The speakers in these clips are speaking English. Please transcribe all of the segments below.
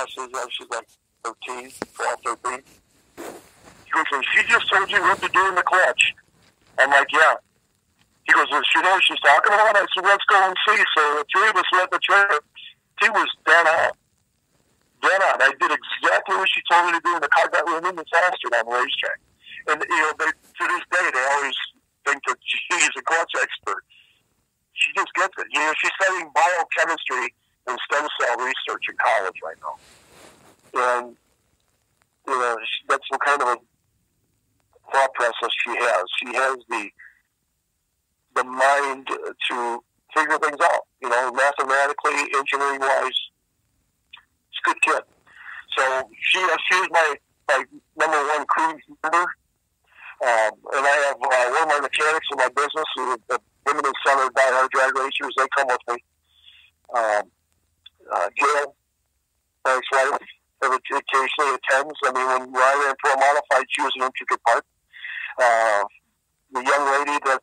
glasses. She's like 13, 12, 13. He goes, she just told you what to do in the clutch. I'm like, yeah. He goes, well, she knows what she's talking about? I said, let's go and see. So the three of us went to the trailer. She was dead on. Dead on. I did exactly what she told me to do, and the car got run in faster on the racetrack. And, to this day, they always think that she's a clutch expert. She just gets it. She's studying biochemistry and stem cell research in college right now. And, that's what kind of a thought process she has. She has the mind to figure things out, mathematically, engineering-wise. She's a good kid. So she is my number one crew member. And I have one of my mechanics in my business, the women and son of diehard drag racers. They come with me. Gail, my ex-wife, occasionally attends. I mean, when I ran Pro Modified, she was an intricate part. The young lady that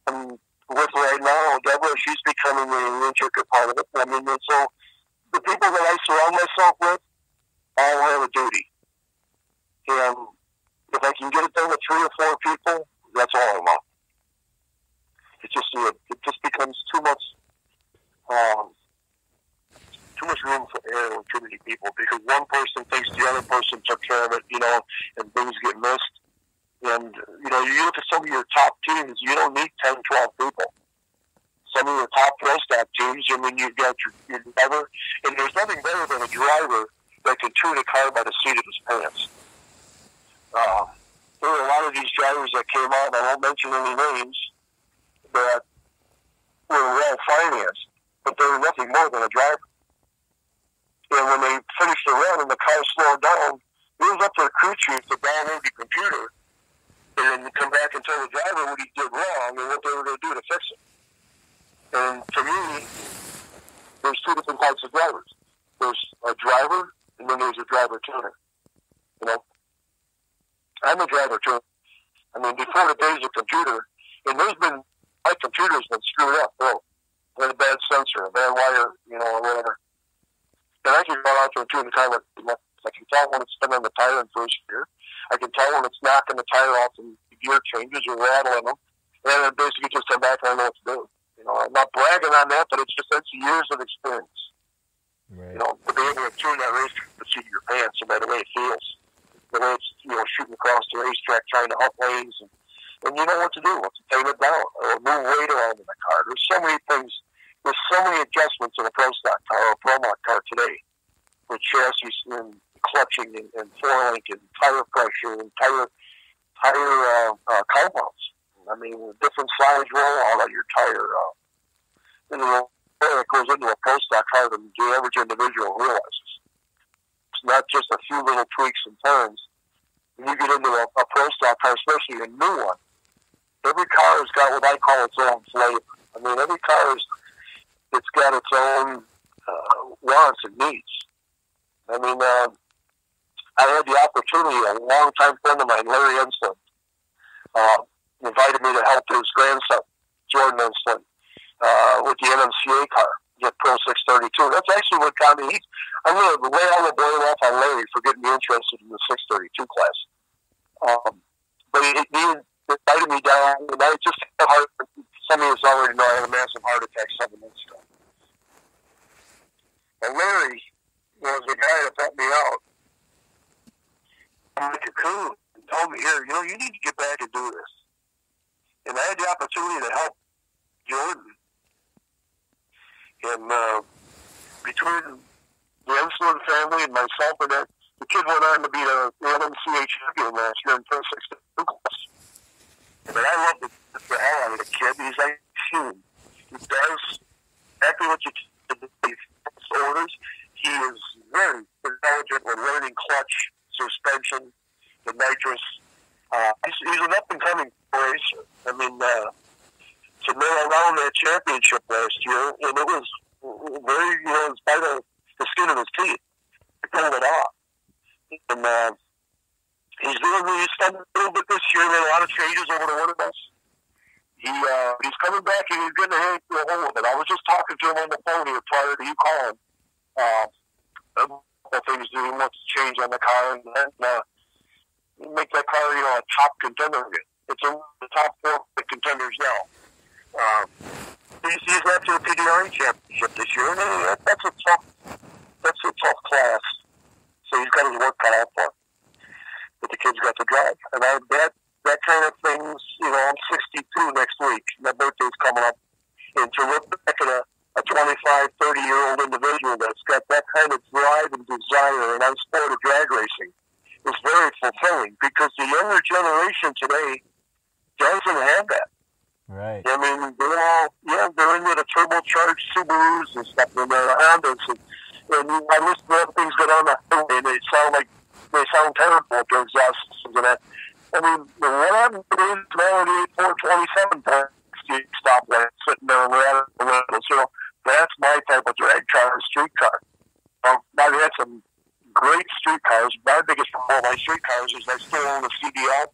I'm with right now, Deborah, she's becoming an intricate part of it. I mean, and so the people that I surround myself with all have a duty. And if I can get it done with 3 or 4 people, that's all I want. It just becomes too much room for error with too many people, because one person thinks the other person took care of it, and things get missed. And, you look at some of your top teams, you don't need 10, 12 people. Some of your top pro stock teams, I mean, you've got your driver, and there's nothing better than a driver that can tune a car by the seat of his pants. There were a lot of these drivers that came out, and I won't mention any names, that were well financed, but they were nothing more than a driver. And when they finished the run and the car slowed down, it was up to the crew chief to download the computer and then come back and tell the driver what he did wrong and what they were going to do to fix it. And to me, there's 2 different types of drivers. There's a driver, and then there's a driver tuner. I'm a driver tuner. I mean, before the days of computer, and my computer's been screwed up, bro. With a bad sensor, a bad wire, or whatever. And I can go out there and tune the car. I can tell when it's spinning the tire in first gear. I can tell when it's knocking the tire off and the gear changes or rattling them. And then basically just come back and I know what to do. I'm not bragging on that, but it's years of experience. Right. To be able to tune that racetrack to the seat of your pants, and by the way it feels. The way it's, shooting across the racetrack, trying to up lanes, and you know what to do, what to tame it down, or move weight around in the car. There's so many things. There's so many adjustments in a pro stock car or a pro mod car today, with chassis and clutching and four-link and tire pressure and tire compounds. I mean, different size rollout on your tire. That goes into a pro stock car than the average individual realizes. It's not just a few little tweaks and turns. When you get into a pro stock car, especially a new one, every car has got what I call its own flavor. I mean, every car it's got its own wants and needs. I mean, I had the opportunity, a long-time friend of mine, Larry Enslin, invited me to help his grandson, Jordan Enslin, with the NMCA car, get Pro 632. That's actually what got me. I'm going to lay all the blame off on Larry for getting me interested in the 632 class. But he invited me down, and I just had a heart. Some of us already know I had a massive heart attack 7 months ago. And Larry was the guy that brought me out. I'm like a coon. And told me, here, you need to get back and do this. And I had the opportunity to help Jordan. And between the Enslin family and myself, and that, the kid went on to be the NMCA champion last year in Pro 632 class. But I love the hell out of the kid. He's like human. He does exactly what you orders. He is very intelligent with learning clutch, suspension, the nitrous. He's an up-and-coming racer. I mean, to nail around that championship last year, and it was very, it was by the skin of his teeth. He pulled it off. And he's done a little bit this year. There are a lot of changes over the winter months. He's coming back and he's getting a hold of it. I was just talking to him on the phone here prior to you calling. things that he wants to change on the car and make that car, a top contender again. It's in the top 4 contenders now. He's after the PDRA championship this year, and that's a tough class. So he's got his work cut out for him. But the kid's got to drive, and that kind of things. I'm 62 next week. My birthday's coming up, and to look back at a 25, 30-year-old individual that's got that kind of drive and desire in our sport of drag racing is very fulfilling, because the younger generation today doesn't have that. Right. I mean, they're into the turbocharged Subarus and stuff, and they're Hondas, and I listen to other things go down the highway, and they sound terrible with their exhaust systems and that. I mean, what happened to the Melody 427 stoplight sitting there and right the windows? That's my type of drag car, street car. I've had some great street cars. My biggest problem with my street cars is I still own a CDL.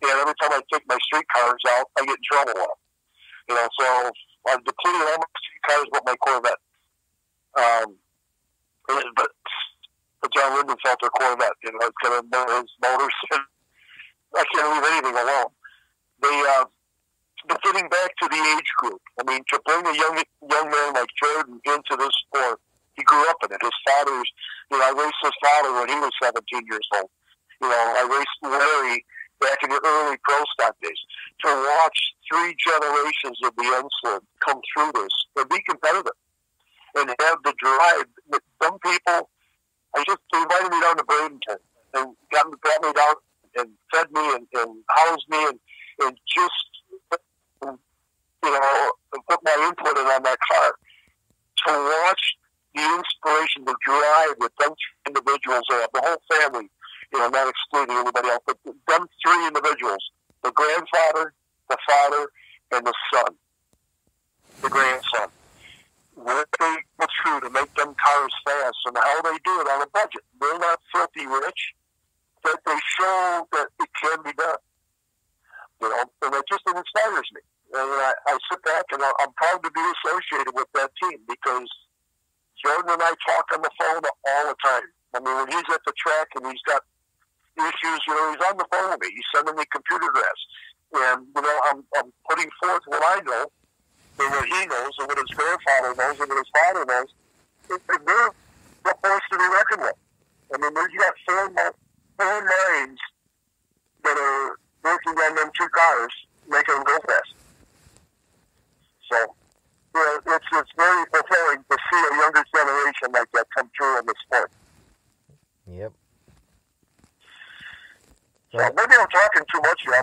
And every time I take my street cars out, I get in trouble with them. So I've depleted all my street cars but my Corvette. But John Lindenfelter Corvette, it's got his motors. I can't leave anything alone. But getting back to the age group, I mean, to bring a young man like Jordan into this sport, he grew up in it. His father's, I raced his father when he was 17 years old. I raced Neri back in the early pro stock days. To watch 3 generations of the Unslid come through this and be competitive and have the drive. Some people, they invited me down to Bradenton and got me down and fed me and housed me and just, put my input in on that car. To watch the inspiration, the drive that them individuals have, the whole family, not excluding anybody else, but them 3 individuals, the grandfather, the father, and the son, the grandson. What they go through to make them cars fast and how they do it on a budget. They're not filthy rich, but they show that it can be done. And it just inspires me. And I sit back and I'm proud to be associated with that team, because Jordan and I talk on the phone all the time. I mean, when he's at the track and he's got issues, he's on the phone with me. He's sending me computer graphs. And, I'm putting forth what I know and what he knows and what his grandfather knows and what his father knows. And they're the force to be reckoned with. I mean, you got 4 minds that are working on them 2 cars, making them go fast. So, it's very fulfilling to see a younger generation like that come through in the sport. Yep. So maybe I'm talking too much here.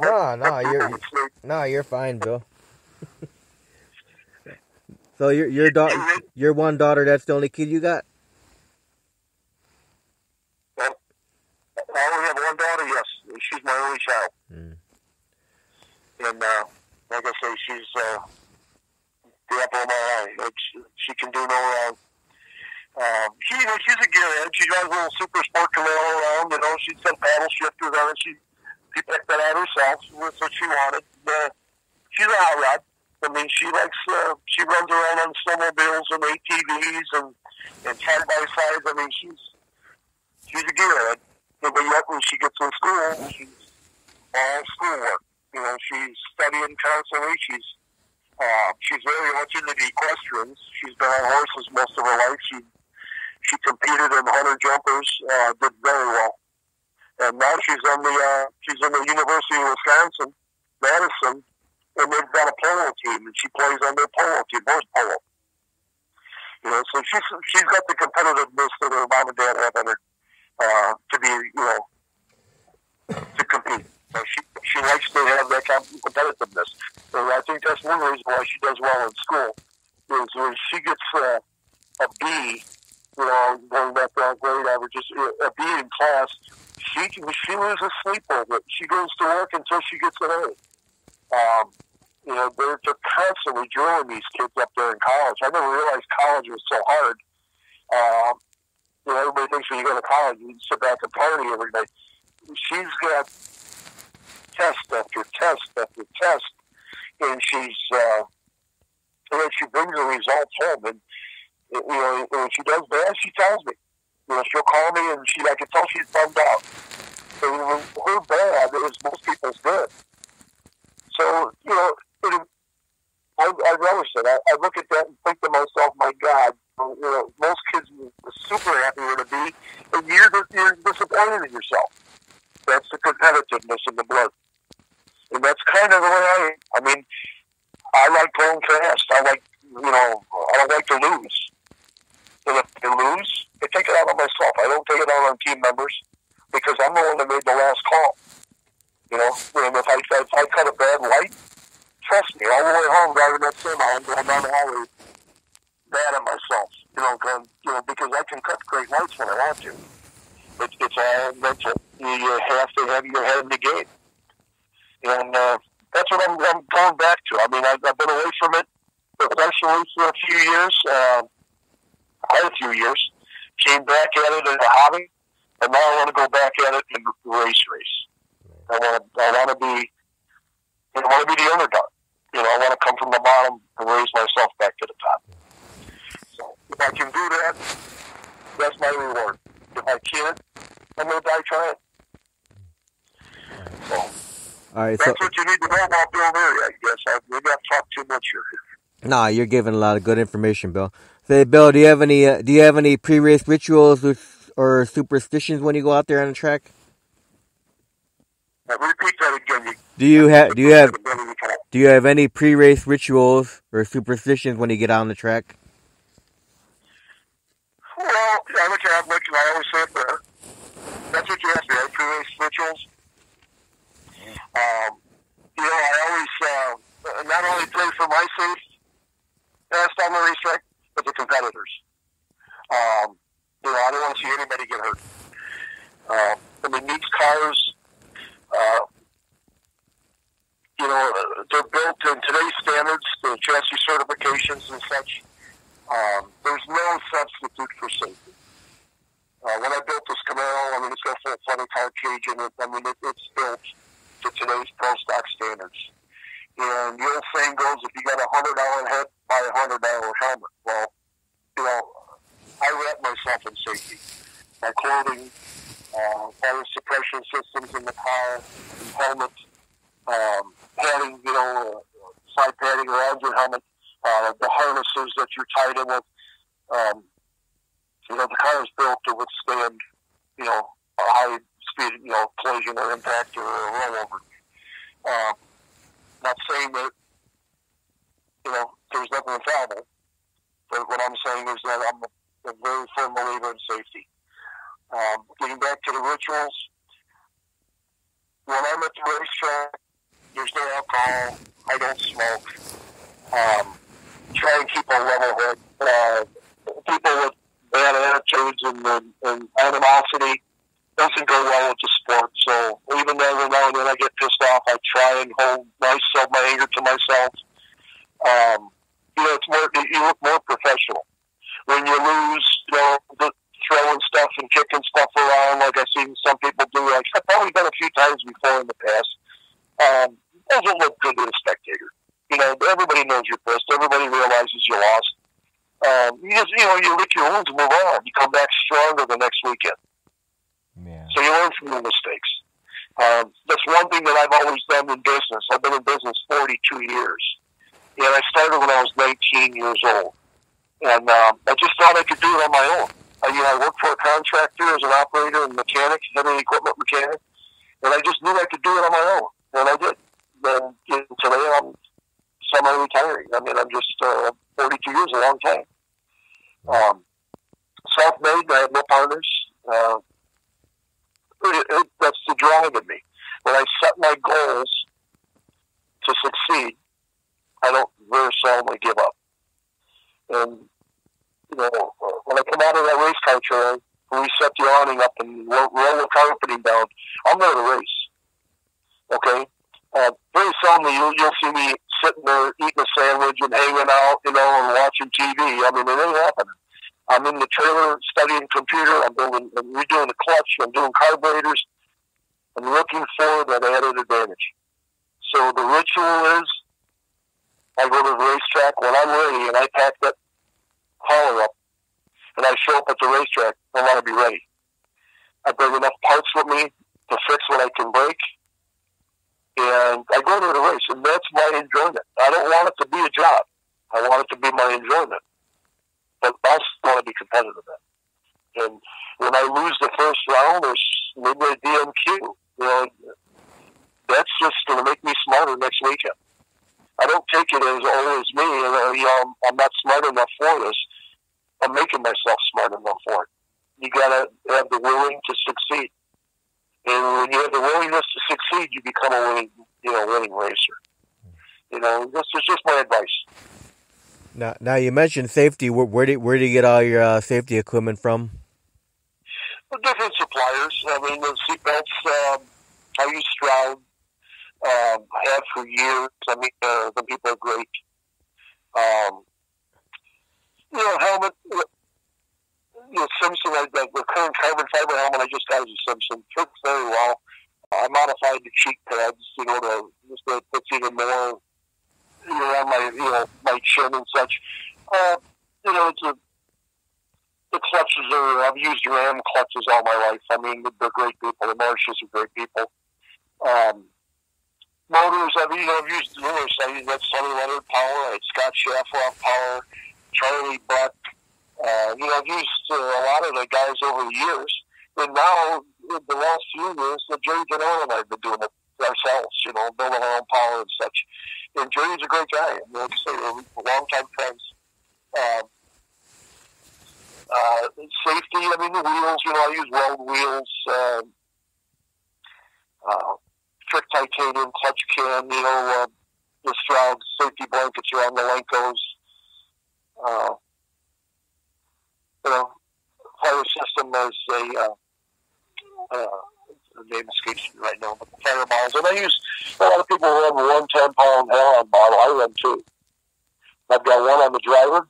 No, you're fine, Bill. So your one daughter, that's the only kid you got? Well, I only have one daughter, yes. She's my only child. Mm. And like I say, she's the apple of my eye. She can do no wrong. She's a gearhead. She drives a little super sport Camaro around. She's got paddle shifters on it. She picked that out herself. That's what she wanted. She's a hot rod. I mean, she runs around on snowmobiles and ATVs and side-by-sides. I mean, she's a gearhead. But yet when she gets in school, she's all schoolwork. She's studying constantly. She's very much into the equestrians. She's been on horses most of her life. She competed in 100 jumpers, did very well. And now she's in the University of Wisconsin, Madison, and they've got a polo team, and she plays on their polo team, horse polo. So she's got the competitiveness that her mom and dad have in her to be, to compete. So she likes to have that competitiveness. And I think that's one reason why she does well in school, is when she gets a B, going back to our grade averages, a B in class, she loses sleep over it. She goes to work until she gets an A. They're constantly drilling these kids up there in college. I never realized college was so hard. Everybody thinks when you go to college, you sit back and party every day. She's got test after test after test, and then she brings the results home. And when she does bad, she tells me. She'll call me, and I can tell she's bummed out. So her bad is most people's good. So, I relish it. I look at that and think to myself, my God, most kids are super happy where to be, and you're disappointed in yourself. That's the competitiveness in the blood. And that's kind of the way I am. I mean, I like going fast. I don't like to lose. And if I lose, I take it out on myself. I don't take it out on team members because I'm the one that made the last call. And if I cut a bad light, trust me, all the way home driving that semi, I'm going down the highway mad at myself. Because I can cut great lights when I want to. It's all mental. You have to have your head in the game. And that's what I'm going back to. I mean, I've been away from it professionally for a few years, quite a few years. Came back at it as a hobby, and now I want to go back at it and race. I want to be the underdog. I want to come from the bottom and raise myself back to the top. So if I can do that, that's my reward. If I can't, I'm going to die trying. So, all right, that's what you need to know about Bill Neri, I guess. Maybe I've talked too much here. Nah, you're giving a lot of good information, Bill. Say, Bill, do you have any pre-race rituals or superstitions when you go out there on the track? Repeat that again. Do you have any pre-race rituals or superstitions when you get out on the track? Well, I look at it, I always say it there. That's what you asked me, right? Pre-race rituals. I always not only pray for my safety on the racetrack, but the competitors. I don't want to see anybody get hurt. These cars, they're built in today's standards, the chassis certifications and such. There's no substitute for safety. When I built this Camaro, it's got a full funny car cage in it. It's built to today's pro stock standards. And the old saying goes, if you got $100 head, buy $100 helmet. Well, I wrap myself in safety. My clothing, fire suppression systems in the car, helmet, padding, side padding around your helmet, the harnesses that you're tied in with. The car is built to withstand, a high speed, collision or impact or a rollover. Not saying that, there's nothing infallible, but what I'm saying is that I'm a very firm believer in safety. Getting back to the rituals, when I'm at the racetrack, there's no alcohol, I don't smoke. Try and keep a level head. People with bad attitudes and animosity doesn't go well with the sport. So even though every now and then I get pissed off, I try and hold my anger to myself. It's more, you look more professional. When you lose, throwing stuff and kicking stuff around like I've seen some people do. I've probably done a few times before in the past. Doesn't look good to the spectator. Everybody knows you're pissed. Everybody realizes you lost. You lick your wounds and move on. You come back stronger the next weekend. Yeah. So you learn from your mistakes. That's one thing that I've always done in business. I've been in business 42 years. And I started when I was 19 years old. And I just thought I could do it on my own. I worked for a contractor as an operator and mechanic, heavy equipment mechanic. And I just knew I could do it on my own. And I did. And today I'm semi-retiring. I'm just 42 years, a long time. Self-made, I have no partners. That's the drive in me. When I set my goals to succeed, I don't very seldomly give up. And, when I come out of that race car trailer, we set the awning up and roll the carpeting down, I'm there to race. Okay? Very seldomly, you'll see me sitting there eating a sandwich and hanging out, and watching TV. It ain't happening. I'm in the trailer studying computer. I'm redoing the clutch. I'm doing carburetors. I'm looking for that added advantage. So the ritual is I go to the racetrack when I'm ready, and I pack that hauler up and I show up at the racetrack, I want to be ready. I bring enough parts with me to fix what I can break, and I go to the race, and that's my enjoyment. I don't want it to be a job. I want it to be my enjoyment. But I also want to be competitive in. And when I lose the first round or maybe a DMQ, that's just going to make me smarter next weekend. I don't take it as, oh, it's me, I'm not smart enough for this. I'm making myself smart enough for it. You got to have the willing to succeed. And when you have the willingness to succeed, you become a winning racer. This is just my advice. Now you mentioned safety. Where do you get all your safety equipment from? The different suppliers. I mean, the seatbelts, I use Stroud. I have for years. I mean, the people are great. Helmet. Simpson, the current carbon fiber helmet I just got is a Simpson. Fits very well. I modified the cheek pads, to puts even more, on my chin and such. The clutches I've used Ram clutches all my life. I mean, they're great people. The Marshalls are great people. Motors, I've used numerous. I used that Sonny Leonard power. I had Scott Shafroff power, Charlie Buck. I've used a lot of the guys over the years. And now, in the last few years, Jerry Denona and I have been doing it ourselves, building our own power and such. And Jerry's a great guy. Like I say, we're longtime friends. Safety, I mean, the wheels, I use weld wheels, trick titanium, clutch cam, the Stroud safety blankets around the Lenkos. Fire system as the name escapes me right now, but the fireballs. And I use, a lot of people run one 10-pound Heron bottle. I run two. I've got one on the driver,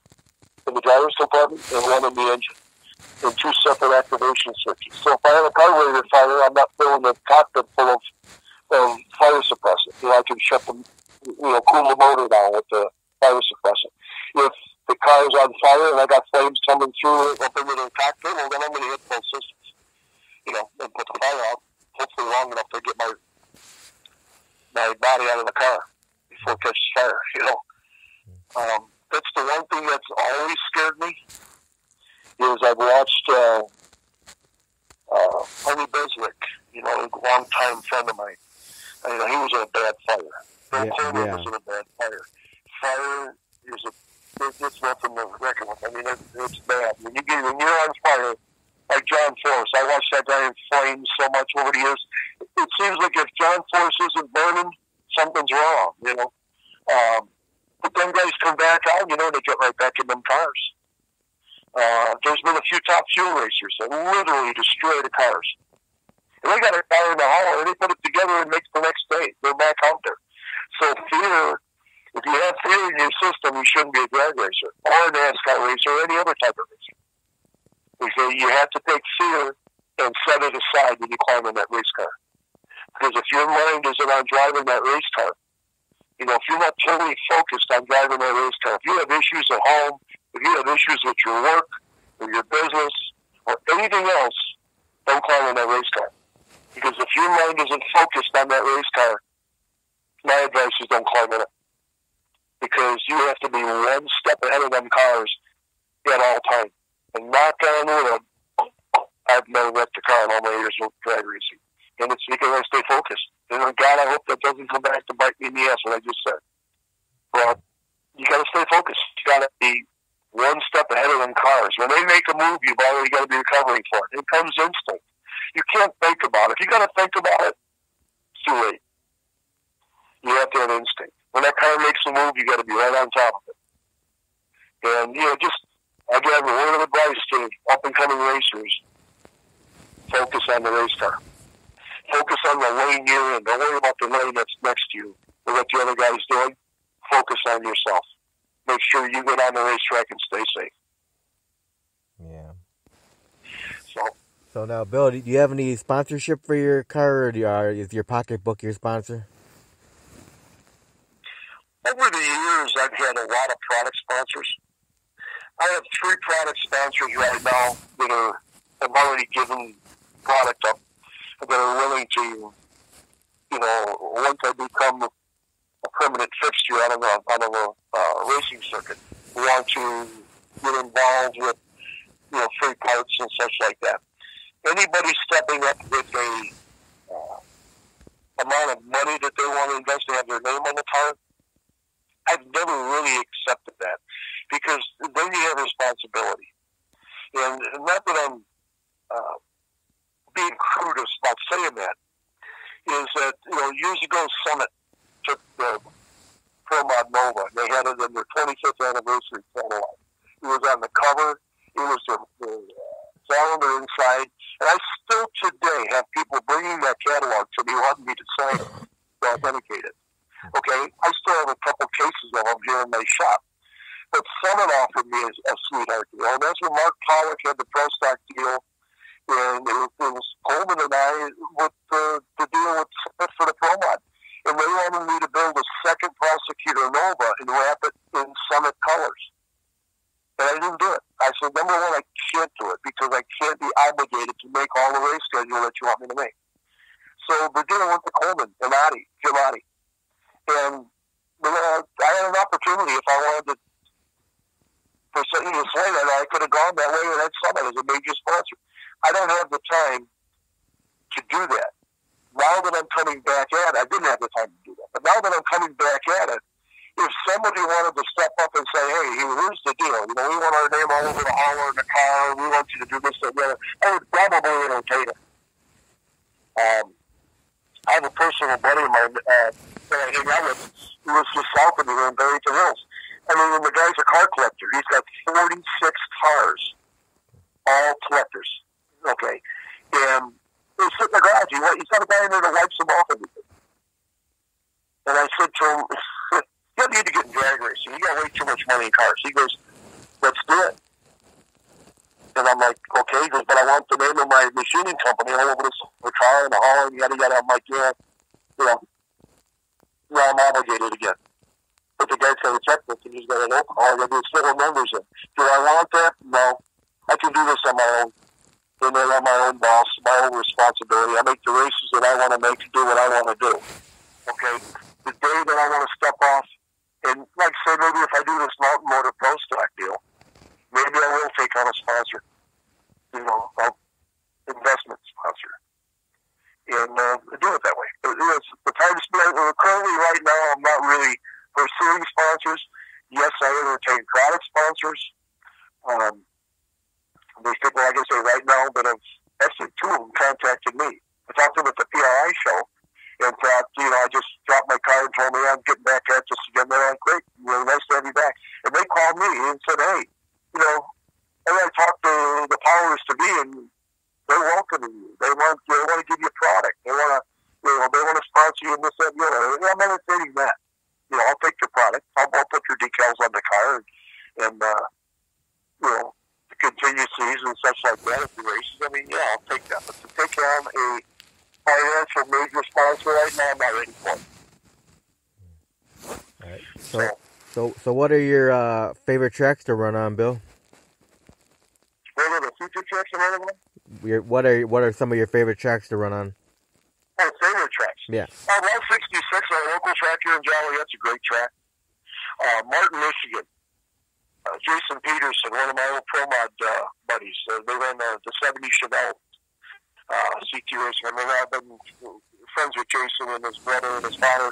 in the driver's compartment, and one in the engine, in two separate activation circuits. So if I have a carburetor fire, I'm not filling the cockpit full of fire suppressant. I can shut them, cool the motor down with the fire suppressant. If the car is on fire and I got flames coming through up into the cockpit, well, then I'm going to hit both systems. And put the fire out, hopefully long enough to get my body out of the car before it catches fire. That's the one thing that's always scared me. Is I've watched Tony Beswick, a long-time friend of mine. He was in a bad fire. Bill Coleman was in a bad fire. Fire is it's nothing to reckon with. I mean, it's bad. When you're on fire, like John Force, I watched that guy in flames so much over the years. It seems like if John Force isn't burning, something's wrong, But then guys come back out, they get right back in them cars. There's been a few top fuel racers that literally destroy the cars. And they got a car in the hauler, and they put it together and make the next day. They're back out there. So fear, if you have fear in your system, you shouldn't be a drag racer, or a NASCAR racer, or any other type of racer. Because you have to take fear and set it aside when you climb in that race car. Because if your mind isn't on driving that race car, if you're not totally focused on driving that race car, if you have issues at home, if you have issues with your work, or your business, or anything else, don't climb in that race car. Because if your mind isn't focused on that race car, my advice is don't climb in it. Because you have to be one step ahead of them cars at all times. And knock on wood, I've never wrecked a car in all my years of drag racing. And it's because I stay focused. And God, I hope that doesn't come back to bite me in the ass, what I just said. But you got to stay focused. You got to be one step ahead of them cars. When they make a move, you've already got to be recovering for it. It comes instinct. You can't think about it. If you got to think about it, it's too late. You have to have instinct. When that car makes a move, you got to be right on top of it. And again, a word of advice to up-and-coming racers, focus on the race car. Focus on the lane you're in. Don't worry about the lane that's next to you or what the other guy's doing. Focus on yourself. Make sure you get on the racetrack and stay safe. Yeah. So now, Bill, do you have any sponsorship for your car, or is your pocketbook your sponsor? Over the years, I've had a lot of product sponsors. I have 3 product sponsors companies right now that have already given product up that are willing to, once I become a permanent fixture out of a racing circuit, want to get involved with, free parts and such like that. Anybody stepping up with a amount of money that they want to invest to have their name on the car, I've never really accepted that, because then you have responsibility. And not that I'm being crude about saying that, is that, years ago Summit took the Pro Mod Nova, and they had it in their 25th anniversary catalog. It was on the cover, it was the calendar inside, and I still today have people bringing that catalog to me wanting me to sign it, to authenticate it. Okay, I still have a couple cases of them here in my shop. But Summit offered me a sweetheart deal, and that's when Mark Pollock had the Pro Stock deal, and it was Coleman and I with the deal with Summit for the Pro Mod. And they wanted me to build a second Prosecutor Nova and wrap it in Summit colors. And I didn't do it. I said, number one, I can't do it because I can't be obligated to make all the race schedule that you want me to make. So the deal went to Coleman and Jim Otte. And I had an opportunity if I wanted to, for something to say that I could have gone that way and had Summit as a major sponsor. I don't have the time to do that. Now that I'm coming back at it, I didn't have the time to do that. But now that I'm coming back at it, if somebody wanted to step up and say, hey, here's the deal, we want our name all over the hauler in the car, we want you to do this and that, I would probably entertain it. I have a personal buddy of mine that I hang out with, who lives just south of me in Barrington Hills. I mean, the guy's a car collector. He's got 46 cars, all collectors, okay? And they sit in the garage. He's got a guy in there that wipes them off everything. And I said to him, you don't need to get in drag racing. You got way too much money in cars. He goes, let's do it. And I'm like, okay. He goes, but I want the name of my machining company all over the car and the hauler and yada yada. I'm like, yeah, I'm obligated again. But the guy's got a checkbook and he's got an open. All I got to do is fill the numbers in. Do I want that? No. I can do this on my own. And then I'm my own boss, my own responsibility. I make the races that I want to make and do what I want to do. Okay? The day that I want to step off, and like I say, maybe if I do this Mountain Motor Pro Stock deal, maybe I will take on a sponsor, an investment sponsor, and do it that way. The time spent, currently right now, I'm not really pursuing sponsors. Yes, I entertain product sponsors. There's people, like I say, right now that have, actually two of them contacted me. I talked to them at the PRI show and thought, I just dropped my car and told me I'm getting back at this again. They're like, great, really nice to have you back. And they called me and said, hey, and I talked to the powers to be, and they're welcoming you. They want to give you a product. They want to sponsor you and this, that, and the other. I'm entertaining that. I'll take your product. I'll put your decals on the car and continue season and such like that at the races. I mean, yeah, I'll take that. But to take on a financial major sponsor right now, I'm not ready for it. All right. So what are your favorite tracks to run on, Bill? What are the future tracks and everything? What are some of your favorite tracks to run on? Oh, favorite tracks? Yeah. Route 66, our local track here in Joliet's a great track. Martin, Michigan. Jason Peterson, one of my old Pro Mod buddies. They ran the 70 Chevelle CT racing. I mean, I've been friends with Jason and his brother and his father.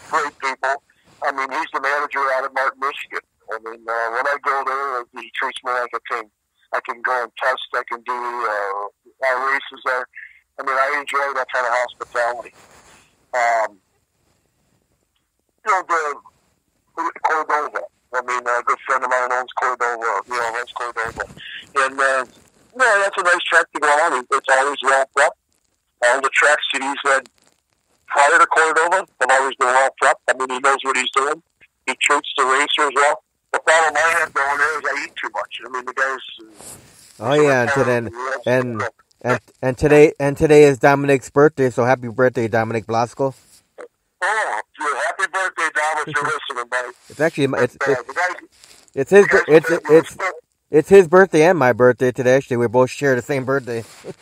Great people. I mean, he's the manager out of Martin, Michigan. I mean, when I go there, he treats me like a king. I can go and test. I can do our races there. I mean, I enjoy that kind of hospitality. The Cordova. I mean, a good friend of mine owns Cordova. Runs Cordova. And, that's a nice track to go on. It's always wrapped up. All the tracks that he's had prior to Cordova have always been wrapped up. I mean, he knows what he's doing. He treats the racers well. The problem I have going there is I eat too much. I mean, the guys... Oh, yeah, and today is Dominic's birthday, so happy birthday, Dominic Blasco. Oh, happy birthday, Dominic! You're listening, buddy. It's actually It's his birthday and my birthday today. Actually, we both share the same birthday. Well,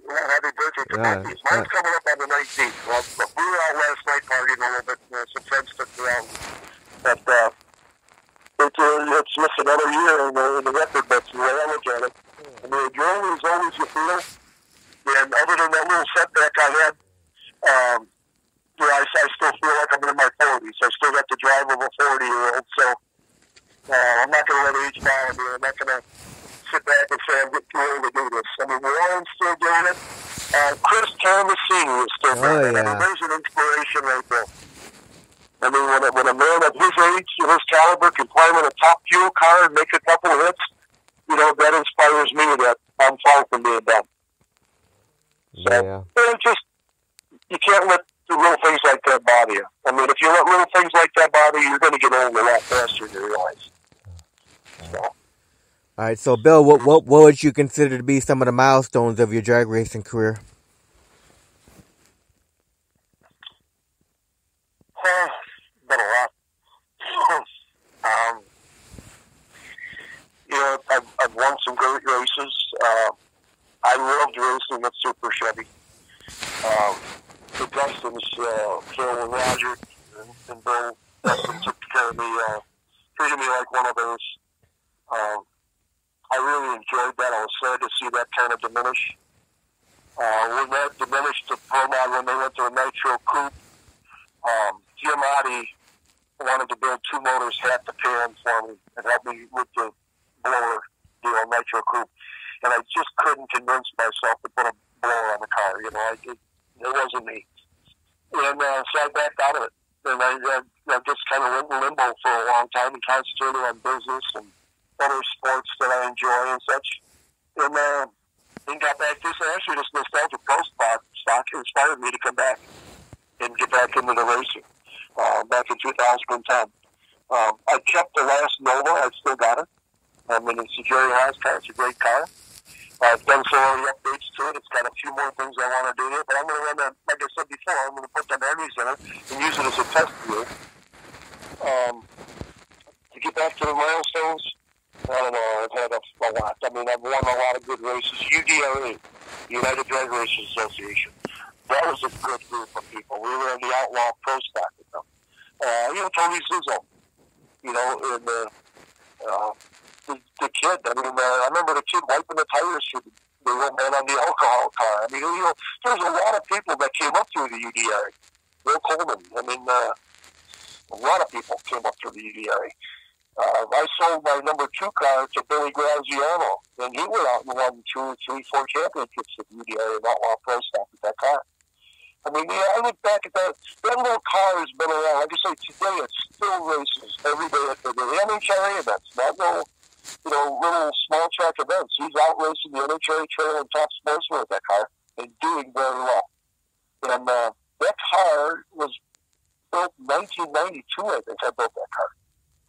happy birthday to both Yeah. of you. Mine's coming up on the 19th. Well, we were out last night partying a little bit. Some friends took me out. But it's just another year in the record books, the way I look at it. I mean, your only is always you feel. And other than that little setback I had, I still feel like I'm in my 40s. I still got the drive of a 40-year-old. So I'm not going to let age bother me. I'm not going to sit back and say I'm getting too old to do this. I mean, Warren's still doing it. Chris Thomas Sr. is still doing it. I mean, there's an inspiration right there. I mean, when a man of his age and his caliber can climb in a top fuel car and make a couple of hits, that inspires me that I'm far from being done. So, you can't let the little things like that bother you. I mean, if you let little things like that bother you, you're going to get old a lot faster than you realize. So. All right, so Bill, what would you consider to be some of the milestones of your drag racing career? Been a lot. I've won some great races. I loved racing with Super Chevy. The Dustins, Phil and Roger and Bill Dustin took care of me, treated me like one of those. I really enjoyed that. I was sad to see that kind of diminish. When that diminished to Pro Mod, when they went to a Nitro Coupe, Giamatti wanted to build two motors hat to pan for me and help me with the blower deal, Nitro Coupe. And I just couldn't convince myself to put a blower on the car. It wasn't me. And so I backed out of it. And I just kind of went in limbo for a long time and concentrated on business and other sports that I enjoy and such. And then got back to this. Actually, this nostalgia pro stock inspired me to come back and get back into the racing back in 2010. I kept the last Nova. I still got it. I mean, it's a Jerry Haas car. It's a great car. I've done some early updates to it. It's got a few more things I want to do to it. But I'm going to run that, like I said before, I'm going to put the Neris in it and use it as a test wheel. To get back to the milestones, I don't know, I've had a lot. I mean, I've won a lot of good races. UDRA, United Drag Racers Association. That was a good group of people. We were in the Outlaw Pro Stock with them. Tony Zizzo, and the kid. I mean, I remember the kid wiping the tires for the old man on the alcohol car. I mean, there's a lot of people that came up through the UDRA. Bill Coleman. I mean, a lot of people came up through the UDRA. I sold my number 2 car to Billy Graziano, and he went out and won 2, 3, 4 championships at UDRA and Outlaw Pro Stock with that car. I mean, I look back at that. That little car has been around. Like I say, today it still races every day at the NHRA events, not little small track events. He's out racing the NHRA Trail and Top Sportsman with that car and doing very well. And that car was built in 1992, I think I built that car.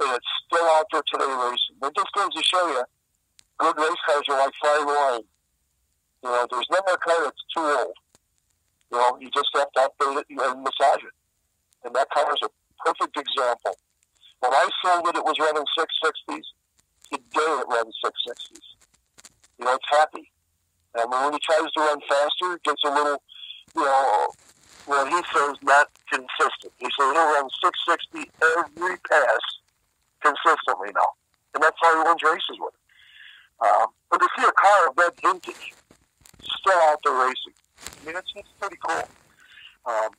And it's still out there today racing. It just goes to show you, good race cars are like fine wine. There's never a car that's too old. You just have to update it and massage it. And that car is a perfect example. When I sold it, it was running 660s. Today it runs 660s. It's happy. And when he tries to run faster, it gets a little, he says not consistent. He says he'll run 660 every pass consistently now. And that's how he wins races with it. But to see a car of that vintage still out there racing, I mean, it's pretty cool. I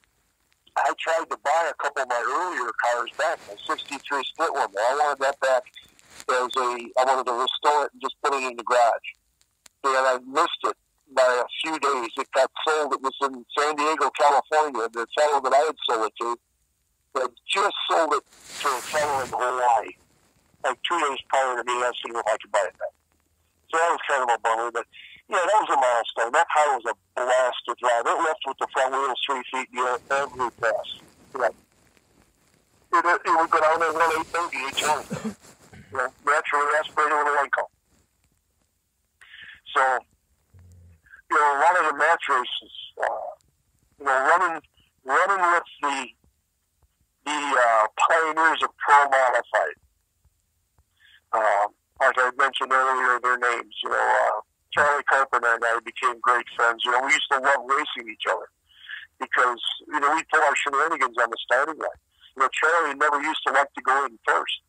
tried to buy a couple of my earlier cars back, my 63 split one. I wanted that back I wanted to restore it and just put it in the garage. And I missed it by a few days. It got sold. It was in San Diego, California. The fellow that I had sold it to had just sold it to a fellow in Hawaii, like 2 days prior to me asking if I could buy it back. So that was kind of a bummer, but that was a milestone. That car was a blast to drive. It left with the front wheels 3 feet in the air every pass. It would go down there and 830 each one. Naturally aspirated with a light cone. So, a lot of the match races, running with the pioneers of pro modified. as I mentioned earlier, their names. Charlie Carpenter and I became great friends. We used to love racing each other because, we pull our shenanigans on the starting line. Charlie never used to like to go in first.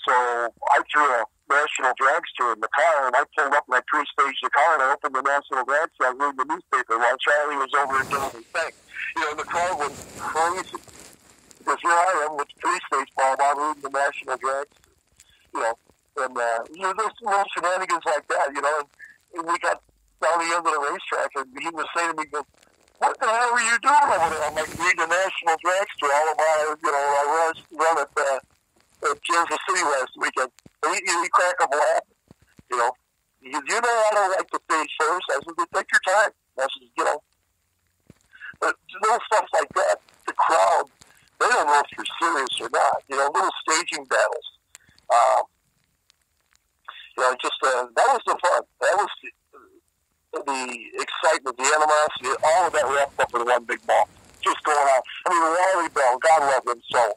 So I threw a national dragster in the car, and I pulled up and I pre-staged the car, and I opened the national dragster. I was reading the newspaper while Charlie was over and doing his thing. The crowd went crazy. Because here I am with the pre-stage ball, I'm reading the national dragster. And there's little shenanigans like that, and we got down the end of the racetrack, and he was saying to me, "What the hell are you doing over there?" I'm like, reading the national dragster all about, our run at Kansas City last weekend. And he cracked up laughing, I don't like to stage first. I said, take your time. I said, but little stuff like that, the crowd, they don't know if you're serious or not. Little staging battles. That was the fun. That was the excitement, the animosity, all of that wrapped up in one big ball. Just going on. Wally Bell, God love him so.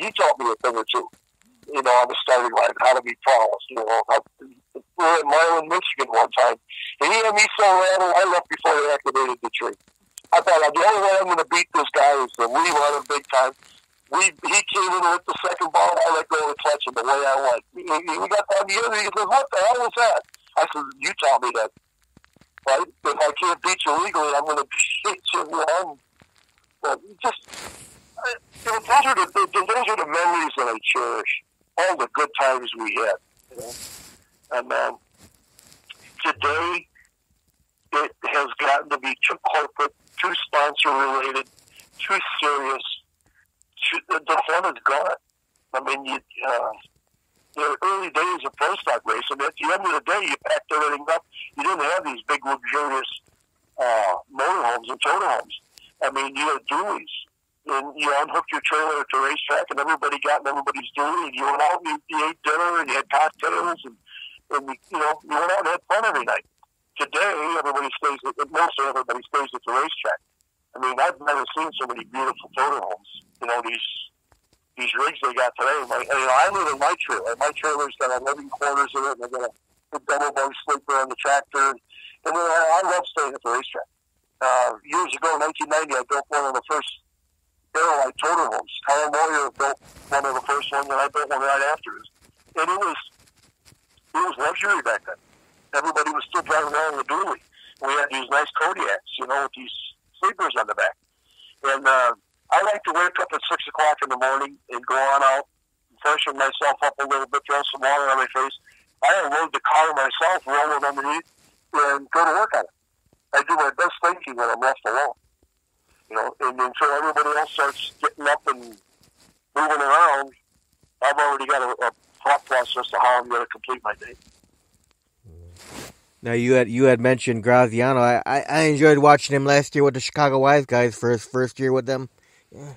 He taught me a thing or two, on the starting line, how to be flawless. We were at Marlin, Michigan one time, and he had me so rattled, I left before they activated the tree. I thought, the only way I'm going to beat this guy is to leave on him big time. He came in with the second ball, I let go of the clutch, and the way I went. We got down the other, he says, "What the hell was that?" I said, "You taught me that. Right? If I can't beat you legally, I'm going to beat you wrong." But those are the memories that I cherish. All the good times we had. And today, it has gotten to be too corporate, too sponsor-related, too serious. The fun is gone. The early days of pro stock racing, at the end of the day, you packed everything up. You didn't have these big, luxurious motorhomes and motorhomes. You had dualies. And you unhooked your trailer at the racetrack, and everybody got in everybody's dually, and you went out and you ate dinner, and you had cocktails, and you went out and had fun every night. Today, most everybody stays at the racetrack. I've never seen so many beautiful motorhomes. These rigs they got today. I live in my trailer. My trailer's got 11 quarters in it, and I got a double bunk sleeper on the tractor. And I love staying at the racetrack. Years ago, in 1990, I built one of the first Aerolite toter homes. Kyle Moyer built one of the first ones, and I built one right after it. And it was luxury back then. Everybody was still driving around with a dually. We had these nice Kodiaks, with these sleepers on the back. And I like to wake up at 6 o'clock in the morning and go on out, freshen myself up a little bit, throw some water on my face. I unload the car myself, roll it underneath, and go to work on it. I do my best thinking when I'm left alone. And until everybody else starts getting up and moving around, I've already got a thought process to how I'm going to complete my day. Now you had mentioned Graziano. I enjoyed watching him last year with the Chicago Wise guys for his first year with them. Yeah,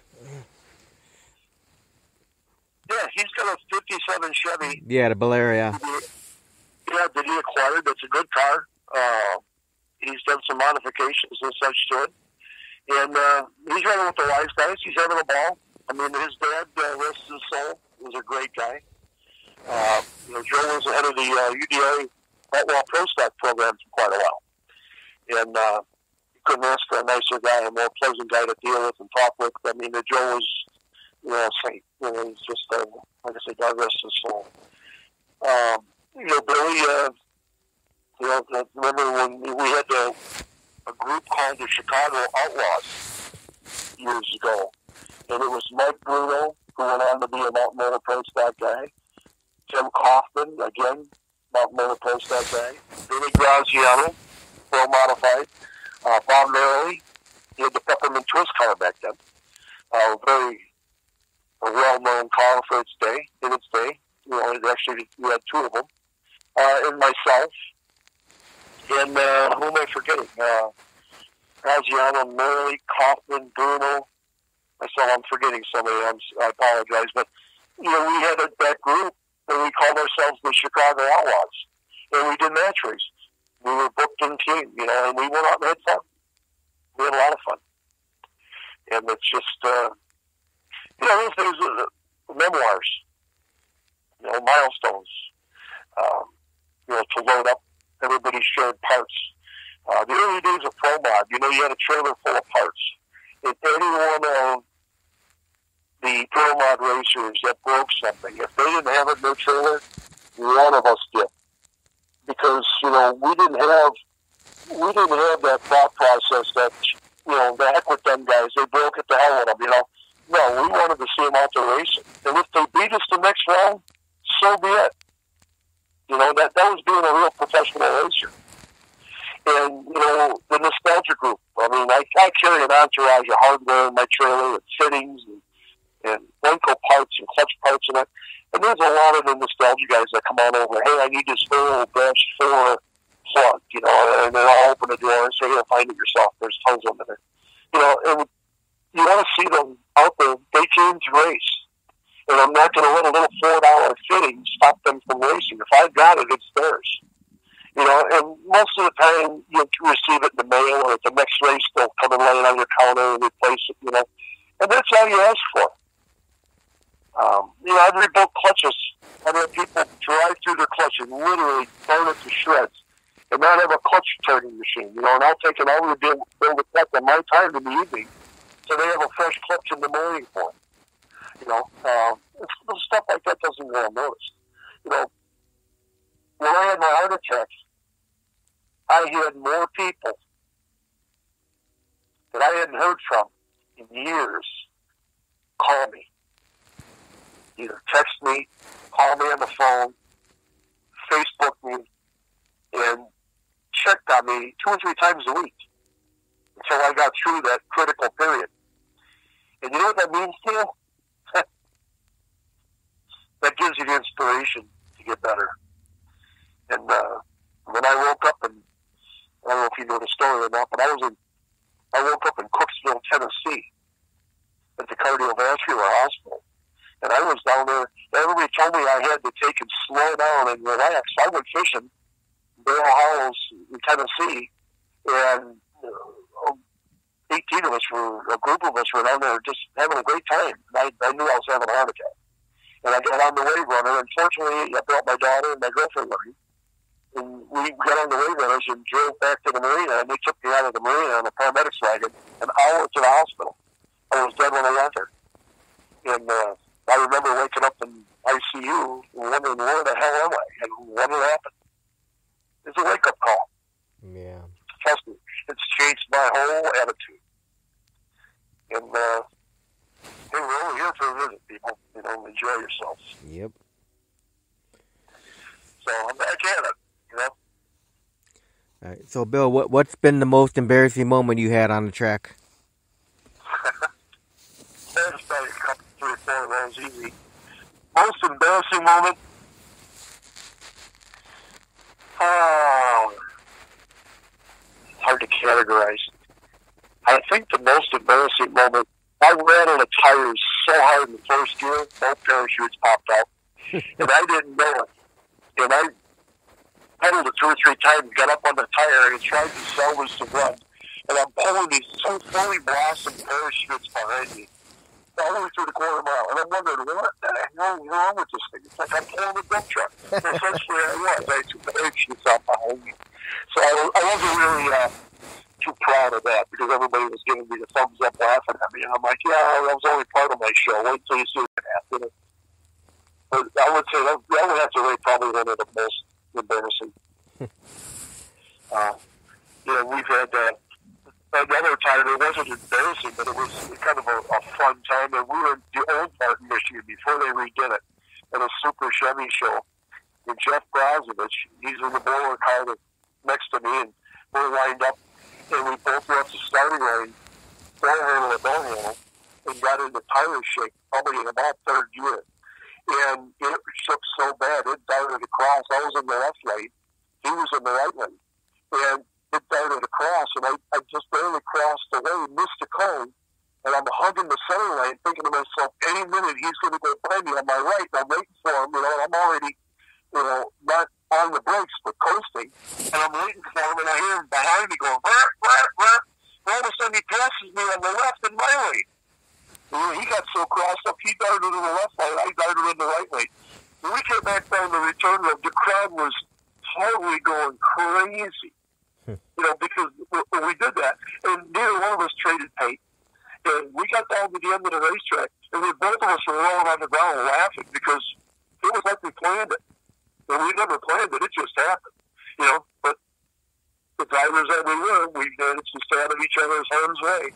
he's got a 57 Chevy. Yeah, the Bavaria. Yeah, that he acquired. That's a good car. He's done some modifications and such to it. And he's running with the Wise guys. He's having a ball. His dad, rest his soul, was a great guy. Joe was the head of the UDA Outlaw Pro Stock program for quite a while. And you couldn't ask for a nicer guy, a more pleasant guy to deal with and talk with. Joe was, a saint. He's just, like I said, God rest his soul. Billy, remember when we had a group called the Chicago Outlaws years ago. And it was Mike Bruno, who went on to be a Mountain Motor Pro Stock guy. Tim Kaufman, again, Mountain Motor Pro Stock guy. Billy Graziano, Pro Modified. Bob Neri, he had the Peppermint Twist car back then. Very well-known car for its day, in its day. Actually, we had two of them. And myself. And who am I forgetting? Graziano, Neri, Kaufman, Bruno. I'm forgetting somebody. I apologize. But, we had that group, and we called ourselves the Chicago Outlaws. And we did match races. We were booked in team, and we went out and had fun. We had a lot of fun. And it's just, those days, memoirs. milestones, to load up everybody's shared parts. The early days of Pro Mod, you had a trailer full of parts. And any one of the Pro Mod racers that broke something, if they didn't have it in their trailer, one of us did. Because, we didn't have that thought process that, the heck with them guys, they broke it, the hell with them, No, we wanted to see them out there racing. And if they beat us the next round, so be it. That was being a real professional racer. And, the nostalgia group. I mean, I carry an entourage of hardware in my trailer and fittings and Lenco parts and clutch parts and that. And there's a lot of the nostalgia guys that come on over. Hey, I need this old Branch 4 plug, and then I'll open the door and say, find it yourself. There's tons of them in there. And you want to see them out there. They came to race. And I'm not going to let a little $4 fitting stop them from racing. If I've got it, it's theirs. And most of the time you receive it in the mail, or at the next race they'll come and lay it on your counter and replace it, And that's all you ask for. I've rebuilt clutches. I've had people drive through their clutch and literally burn it to shreds and not have a clutch turning machine, and I'll take an hour to build a clutch on my time in the evening so they have a fresh clutch in the morning for them. Stuff like that doesn't go unnoticed. When I had my heart attack, I had more people that I hadn't heard from in years call me. Either text me, call me on the phone, Facebook me, and checked on me 2 or 3 times a week until I got through that critical period. And you know what that means to you? That gives you the inspiration to get better. And when I woke up, and I don't know if you know the story or not, but I woke up in Cooksville, Tennessee, at the cardiovascular hospital. And I was down there. Everybody told me I had to take and slow down and relax. I went fishing in Barrel Hollows in Tennessee, and 18 of us a group of us were down there just having a great time. I knew I was having a heart attack. And I got on the wave runner. Unfortunately, I brought my daughter and my girlfriend with me. And we got on the wave runners and drove back to the marina, and they took me out of the marina on a paramedics wagon an hour to the hospital. I was dead when I got there. And I remember waking up in ICU and wondering, where the hell am I? And what had happened? It's a wake-up call. Yeah. Trust me, it's changed my whole attitude. And hey, we're only here for a visit, people. Enjoy yourselves. Yep. So I'm back at it, All right. So, Bill, what's been the most embarrassing moment you had on the track? There's probably a couple, 3 or 4 of those easy. Most embarrassing moment? Hard to categorize. I think the most embarrassing moment, I ran on the tires so hard in the first gear, both parachutes popped out. And I didn't know it. And I pedaled it 2 or 3 times, got up on the tire, and tried to salvage the run. And I'm pulling these so fully blossomed parachutes behind me, all the way through the quarter mile. And I'm wondering, what the hell is wrong with this thing? It's like I'm pulling a dump truck. And essentially I was. I took the parachutes out behind me. So I wasn't really too proud of that, because everybody was giving me the thumbs up, laughing at me. And I'm like, yeah, that was only part of my show. Wait till you see it after it. But I would say that would have to rate probably one of the most embarrassing. We've had another time, it wasn't embarrassing, but it was kind of a fun time. And we were in the old part in Michigan before they redid it, at a Super Chevy show. And Jeff Brozovich, he's in the bowler car next to me, and we're lined up, and we both were at the starting line, door handle, and got in the tire shake, probably in about 3rd gear. And it shook so bad, it darted across. I was in the left lane, he was in the right lane. And it darted across, and I just barely crossed the lane, missed the cone, and I'm hugging the center lane, thinking to myself, any minute he's going to go by me on my right, and I'm waiting for him, and I'm already, not on the brakes, but coasting, and I'm waiting for him, and I hear him behind me going, rah, rah, rah. All of a sudden he passes me on the left in my lane. And he got so crossed up, he darted in the left lane, I darted in the right lane. When we came back down the return road, the crowd was totally going crazy. Because when we did that, and neither one of us traded paint. And we got down to the end of the racetrack, and both of us were rolling on the ground laughing because it was like we planned it. And we never planned it; it just happened. But the drivers that we were, we managed to stay out of each other's harm's way.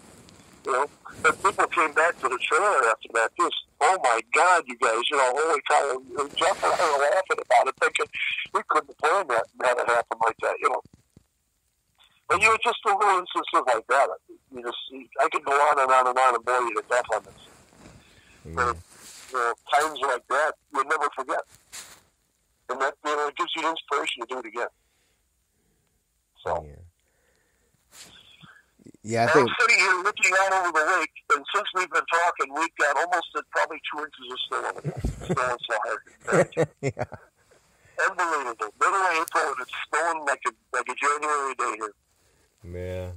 But people came back to the trailer after that. Oh my God, you guys! Holy cow! And Jeff and I were laughing about it, thinking we couldn't have planned that and have it happen like that. But just a little instances like that. I could go on and on and on and bore you to death on this. But times like that, you'll never forget. And that it gives you inspiration to do it again. So. Yeah, I think. I'm sitting here looking out over the lake, and since we've been talking, we've got almost probably 2 inches of snow over there. Snowing so hard. Yeah. Unbelievable. Middle of April, and it's snowing like a January day here. Yeah.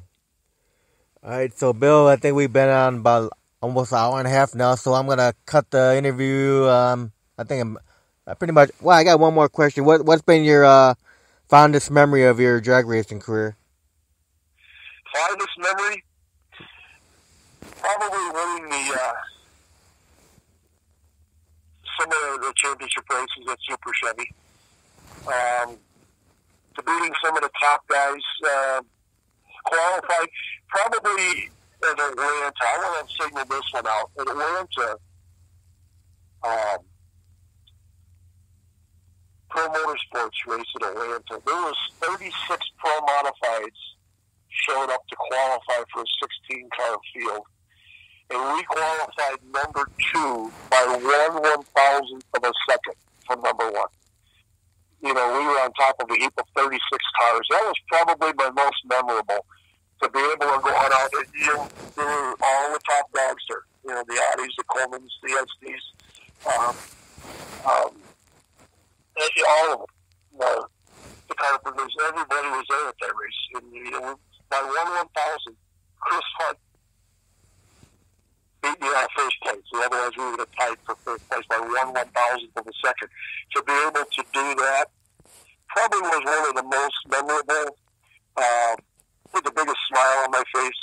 All right, so Bill, I think we've been on about almost an hour and a half now, so I'm gonna cut the interview. I think I'm pretty much. Well, I got one more question. What's been your fondest memory of your drag racing career? Fondest memory, probably winning some of the championship races at Super Chevy. To beating some of the top guys. Qualified probably in Atlanta. I want to signal this one out. In Atlanta, Pro Motorsports race in Atlanta, there was 36 Pro Modifieds showed up to qualify for a 16-car field. And we qualified number 2 by 1/1000th of a second from number 1. We were on top of a heap of 36 cars. That was probably my most memorable, to be able to go on out. There were all the top dogs there. The Audis, the Colemans, the SDs, all of them. The Carpenters, everybody was there at that race. And, by 1/1000, Chris Hunt beat me out of first place. Otherwise, we would have tied for first place by 1/1000th of a second. To be able to do that probably was one of the most memorable, with the biggest smile on my face.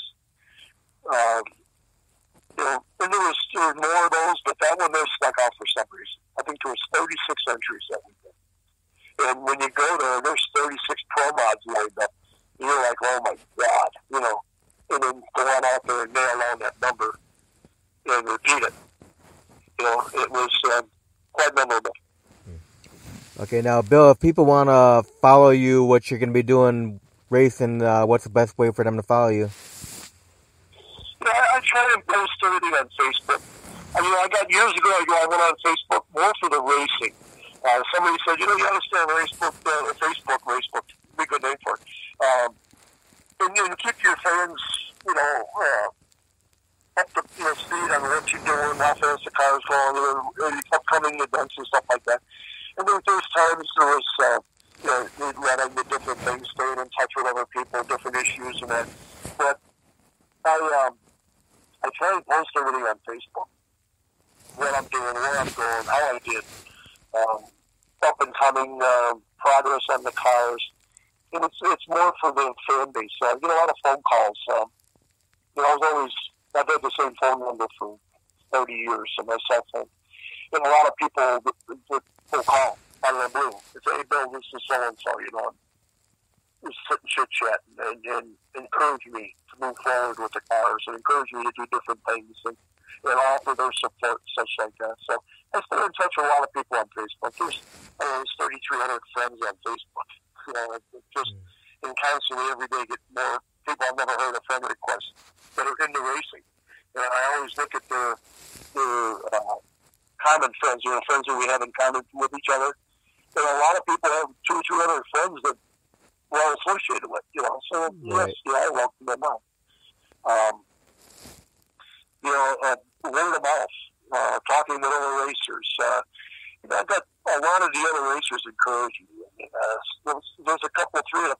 And there was more of those, but that one there stuck out for some reason. I think there was 36 entries that weekend. And when you go there's 36 Pro Mods lined up. You're like, oh my God, and then go on out there and nail on that number and repeat it. It was quite memorable. Okay, now, Bill, if people want to follow you, what you're going to be doing racing, what's the best way for them to follow you? I try and post everything on Facebook. I got years ago, I went on Facebook more for the racing. Somebody said, you got to stay on Facebook, be a good name for it. And keep your fans, up to speed on what you're doing, how fast the car's going, or upcoming events and stuff like that. And then there's times there was, you'd run into different things, staying in touch with other people, different issues and that. But I try and post everything on Facebook. What I'm doing, where I'm going, how I did, up and coming, progress on the cars. And it's more for the fan base. I get a lot of phone calls. I've had the same phone number for 30 years on my cell phone. And a lot of people will call out of the blue. It's, hey, Bill, this is so-and-so, just sit and chit-chat and encourage me to move forward with the cars and encourage me to do different things and offer their support, such like that. So I stay in touch with a lot of people on Facebook. There's 3,300 friends on Facebook. Just and constantly every day get more people I've never heard of friend requests that are into racing. And I always look at their common friends, friends that we have in common with each other. And a lot of people have 200 or 300 friends that we're all associated with, So, right. Yes, I welcome them out. Word of mouth, talking with other racers. I've got a lot of the other racers encouraging me. There's a couple, 3 of the